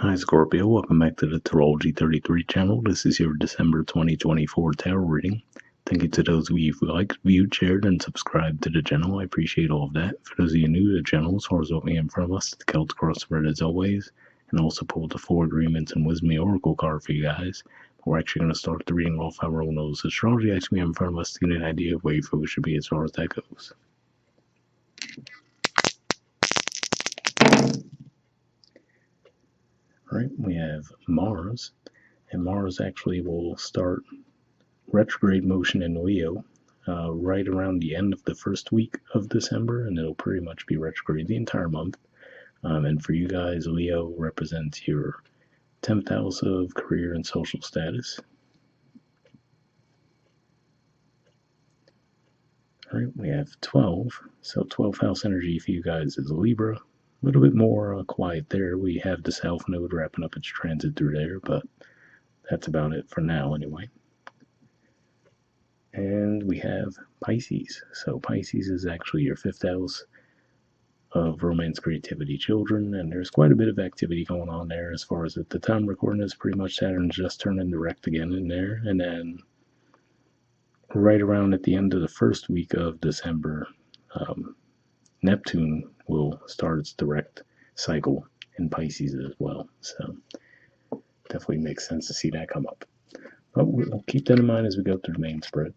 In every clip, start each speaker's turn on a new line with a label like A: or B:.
A: Hi Scorpio, welcome back to the Astrology 33 channel. This is your December 2024 tarot reading. Thank you to those of you who liked, viewed, shared, and subscribed to the channel. I appreciate all of that. For those of you new to the channel, as far as what we have in front of us, the Celtic crossword as always, and also pulled the Four Agreements and Wisdom Oracle card for you guys. We're actually going to start the reading off how we'll know astrology actually we have in front of us to get an idea of where your focus should be as far as that goes. Alright, we have Mars, and Mars actually will start retrograde motion in Leo right around the end of the first week of December, and it'll pretty much be retrograde the entire month. And for you guys, Leo represents your 10th house of career and social status. All right, we have 12. So 12th house energy for you guys is Libra. A little bit more quiet there. We have the South Node wrapping up its transit through there, but that's about it for now anyway. And we have Pisces. So Pisces is actually your 5th house of romance, creativity, children, and there's quite a bit of activity going on there as far as at the time recording is pretty much Saturn's just turning direct again in there, and then right around at the end of the first week of December, Neptune will start its direct cycle in Pisces as well, so definitely makes sense to see that come up. But we'll keep that in mind as we go through the main spread.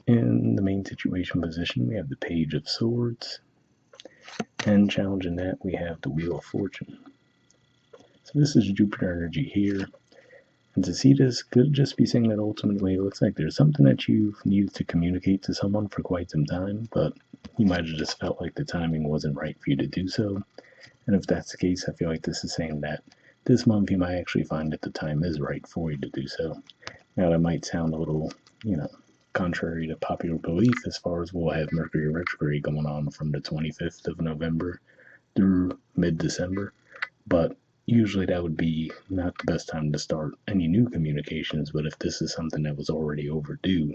A: In the main situation position, we have the Page of Swords, and challenging that, we have the Wheel of Fortune. So this is Jupiter energy here, and to see this could just be saying that ultimately it looks like there's something that you've needed to communicate to someone for quite some time, but you might have just felt like the timing wasn't right for you to do so. And if that's the case, I feel like this is saying that this month you might actually find that the time is right for you to do so. Now that might sound a little, contrary to popular belief as far as we'll have Mercury retrograde going on from the 25th of November through mid-December, but usually that would be not the best time to start any new communications. But if this is something that was already overdue,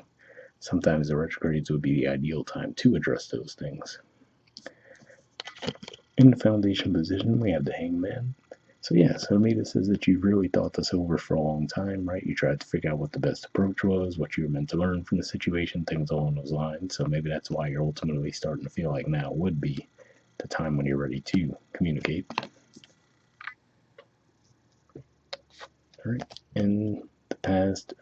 A: sometimes the retrogrades would be the ideal time to address those things. In the foundation position, we have the Hangman. So to me this says that you've really thought this over for a long time, right? You tried to figure out what the best approach was, what you were meant to learn from the situation, things along those lines. So maybe that's why you're ultimately starting to feel like now would be the time when you're ready to communicate. All right, in the past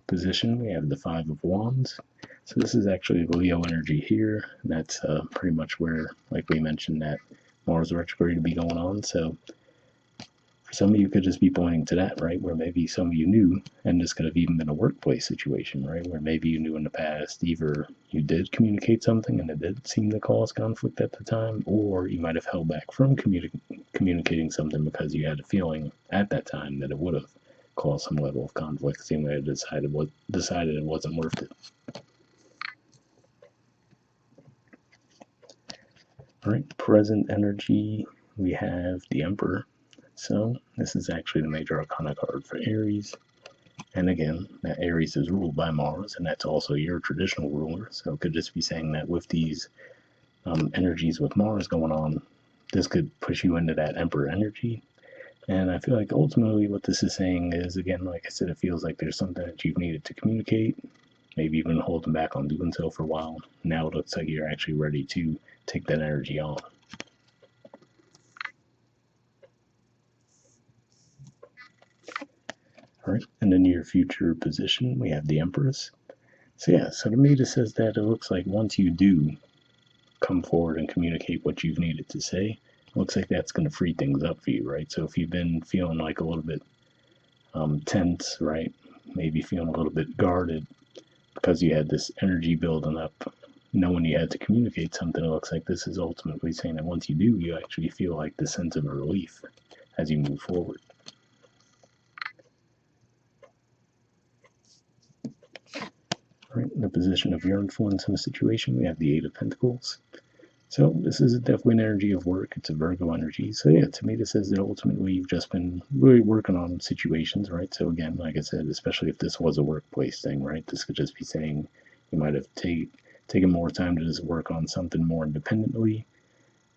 A: position, we have the Five of Wands. So this is actually Leo energy here. That's pretty much where, like we mentioned, that Mars retrograde to be going on. So for some of you, could just be pointing to that, right? Where maybe some of you knew, and this could have even been a workplace situation, right? Where maybe you knew in the past, either you did communicate something and it did seem to cause conflict at the time, or you might have held back from communicating something because you had a feeling at that time that it would have caused some level of conflict. So you might have decided it wasn't worth it. All right, present energy, we have the Emperor. So this is actually the major arcana card for Aries. And again, that Aries is ruled by Mars, and that's also your traditional ruler. So it could just be saying that with these energies with Mars going on, this could push you into that Emperor energy. And I feel like ultimately what this is saying is, again, like I said, it feels like there's something that you've needed to communicate, maybe even holding back on doing so for a while. Now it looks like you're actually ready to take that energy on. All right, in the near future position, we have the Empress. So to me this says that it looks like once you do come forward and communicate what you've needed to say, it looks like that's going to free things up for you, right? So if you've been feeling like a little bit tense, right, maybe feeling a little bit guarded because you had this energy building up, knowing you had to communicate something, it looks like this is ultimately saying that once you do, you actually feel like the sense of a relief as you move forward. Right, in the position of your influence in the situation, we have the Eight of Pentacles. So this is definitely an energy of work. It's a Virgo energy. So to me this says that ultimately you've just been really working on situations, right? So again, like I said, especially if this was a workplace thing, right? This could just be saying you might have taken more time to just work on something more independently,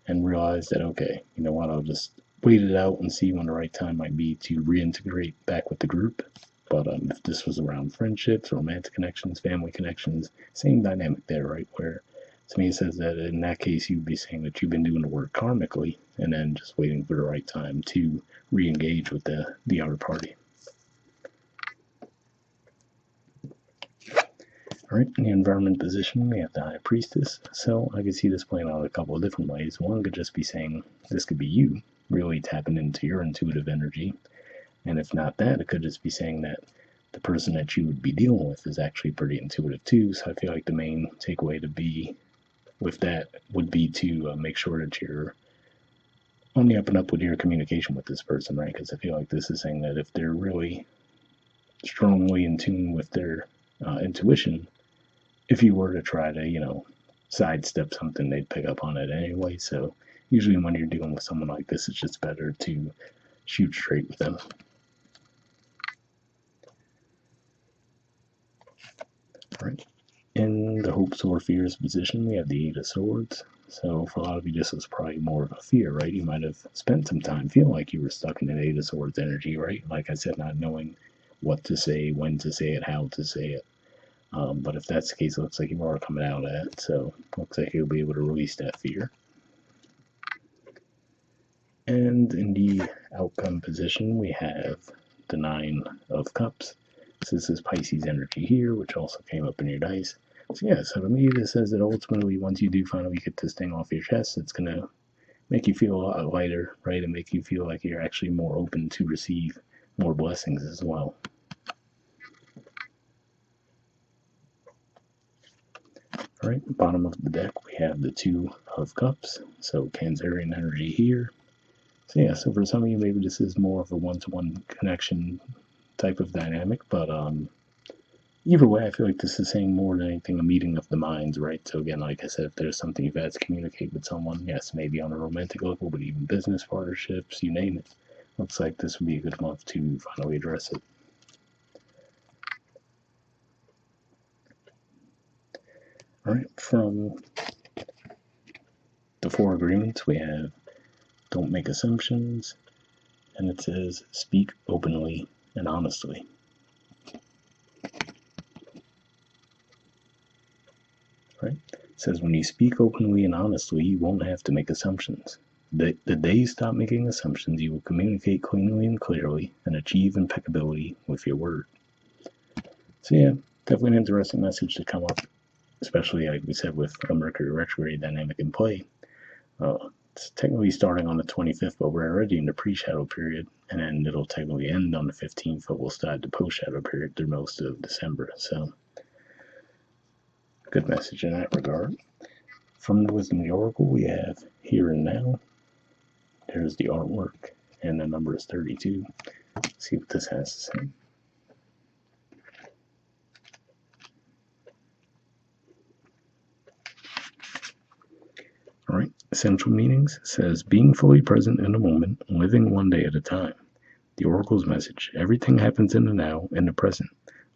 A: and realize that, okay, you know what, I'll just wait it out and see when the right time might be to reintegrate back with the group. But if this was around friendships, romantic connections, family connections, same dynamic there, right? Where to me it says that in that case you'd be saying that you've been doing the work karmically and then just waiting for the right time to re-engage with the other party. All right, in the environment position, we have the High Priestess. So I could see this playing out a couple of different ways. One could just be saying this could be you really tapping into your intuitive energy. And if not that, it could just be saying that the person that you would be dealing with is actually pretty intuitive too. So I feel like the main takeaway to be with that would be to make sure that you're on the up and up with your communication with this person, right? Because I feel like this is saying that if they're really strongly in tune with their intuition, if you were to try to, sidestep something, they'd pick up on it anyway. So usually when you're dealing with someone like this, it's just better to shoot straight with them. All right. In the hopes or fears position, we have the Eight of Swords. So for a lot of you, this was probably more of a fear, right? You might have spent some time feeling like you were stuck in an Eight of Swords energy, right? Like I said, not knowing what to say, when to say it, how to say it. But if that's the case, it looks like you are coming out of that. So it looks like you'll be able to release that fear. And in the outcome position, we have the Nine of Cups. So this is Pisces energy here, which also came up in your dice. So yeah, so to me, this says that ultimately, once you do finally get this thing off your chest, it's going to make you feel a lot lighter, right? And make you feel like you're actually more open to receive more blessings as well. All right, bottom of the deck, we have the Two of Cups. So Cancerian energy here. So yeah, so for some of you, maybe this is more of a one-to-one connection type of dynamic, but either way, I feel like this is saying more than anything a meeting of the minds, right? So again, like I said, if there's something you've had to communicate with someone, yes, maybe on a romantic level, but even business partnerships, you name it, looks like this would be a good month to finally address it. All right, from the Four Agreements, we have don't make assumptions, and it says speak openly and honestly. Right? It says when you speak openly and honestly, you won't have to make assumptions. The day you stop making assumptions, you will communicate cleanly and clearly and achieve impeccability with your word. So yeah, definitely an interesting message to come up, especially like we said with a Mercury retrograde dynamic in play. It's technically starting on the 25th, but we're already in the pre-shadow period, and then it'll technically end on the 15th, but we'll start the post-shadow period through most of December. So good message in that regard. From the Wisdom of the Oracle, we have Here and Now. There's the artwork, and the number is 32. Let's see what this has to say. All right, essential meanings says being fully present in the moment, living one day at a time. The Oracle's message: everything happens in the now, in the present.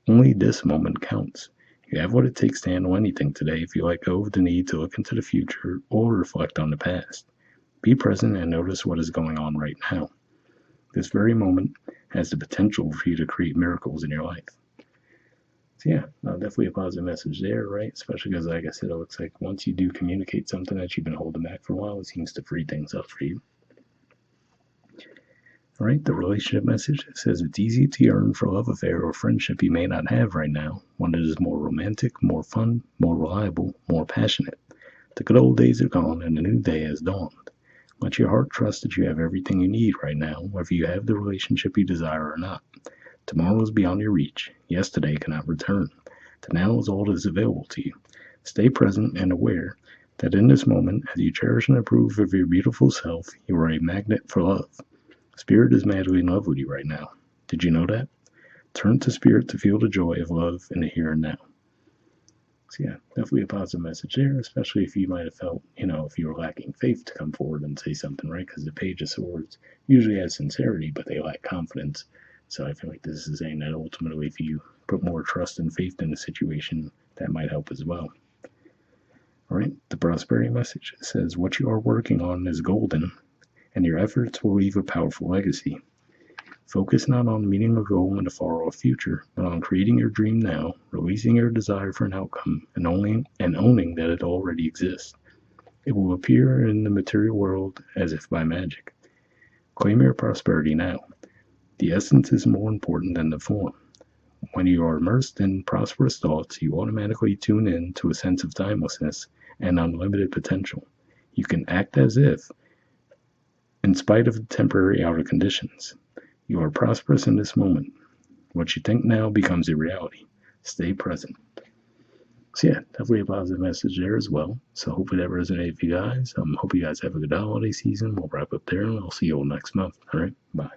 A: Only this moment counts. You have what it takes to handle anything today if you let go of the need to look into the future or reflect on the past. Be present and notice what is going on right now. This very moment has the potential for you to create miracles in your life. So yeah, definitely a positive message there, right? Especially because, like I said, it looks like once you do communicate something that you've been holding back for a while, it seems to free things up for you. All right, the relationship message says it's easy to yearn for a love affair or friendship you may not have right now, one that is more romantic, more fun, more reliable, more passionate. The good old days are gone and a new day has dawned. Let your heart trust that you have everything you need right now, whether you have the relationship you desire or not. Tomorrow is beyond your reach. Yesterday cannot return. The now is all that is available to you. Stay present and aware that in this moment, as you cherish and approve of your beautiful self, you are a magnet for love. Spirit is madly in love with you right now. Did you know that? Turn to Spirit to feel the joy of love in the here and now. So yeah, definitely a positive message there, especially if you might have felt, if you were lacking faith to come forward and say something, right? Because the Page of Swords usually has sincerity, but they lack confidence. So I feel like this is saying that ultimately if you put more trust and faith in the situation, that might help as well. All right, the prosperity message says what you are working on is golden, and your efforts will leave a powerful legacy. Focus not on meeting a goal in a far-off future, but on creating your dream now, releasing your desire for an outcome, and owning that it already exists. It will appear in the material world as if by magic. Claim your prosperity now. The essence is more important than the form. When you are immersed in prosperous thoughts, you automatically tune in to a sense of timelessness and unlimited potential. You can act as if, in spite of temporary outer conditions. You are prosperous in this moment. What you think now becomes a reality. Stay present. So yeah, definitely a positive message there as well. So hopefully that resonated with you guys. Hope you guys have a good holiday season. We'll wrap up there and I'll see you all next month. All right, bye.